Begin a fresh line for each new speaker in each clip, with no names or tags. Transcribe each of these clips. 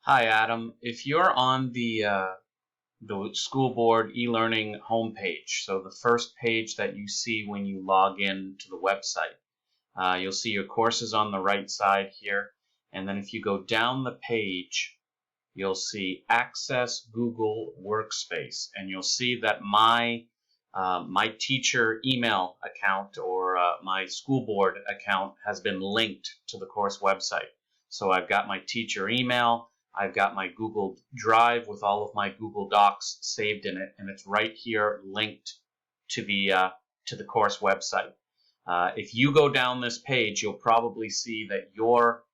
Hi, Adam. If you're on the school board e-learning homepage, so the first page that you see when you log in to the website, you'll see your courses on the right side here. And then if you go down the page, you'll see Access Google Workspace, and you'll see that my teacher email account or my school board account has been linked to the course website. So I've got my teacher email, I've got my Google Drive with all of my Google Docs saved in it, and it's right here linked to the course website. If you go down this page, you'll probably see that your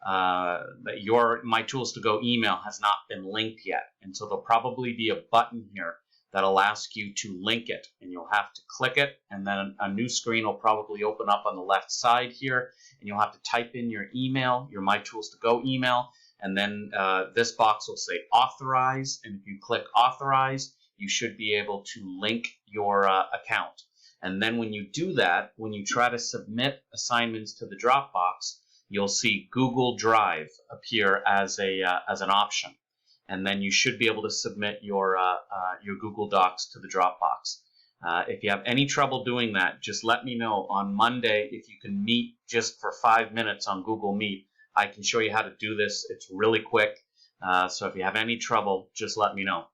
mytools2go email has not been linked yet, and so there'll probably be a button here that'll ask you to link it, and you'll have to click it, and then a new screen will probably open up on the left side here, and you'll have to type in your email, your mytools2go email, and then this box will say authorize, and if you click authorize, you should be able to link your account. And then when you do that, when you try to submit assignments to the Dropbox, you'll see Google Drive appear as an option, and then you should be able to submit your Google Docs to the Dropbox. If you have any trouble doing that, just let me know. On Monday, if you can meet just for 5 minutes on Google Meet, I can show you how to do this. It's really quick. So if you have any trouble, just let me know.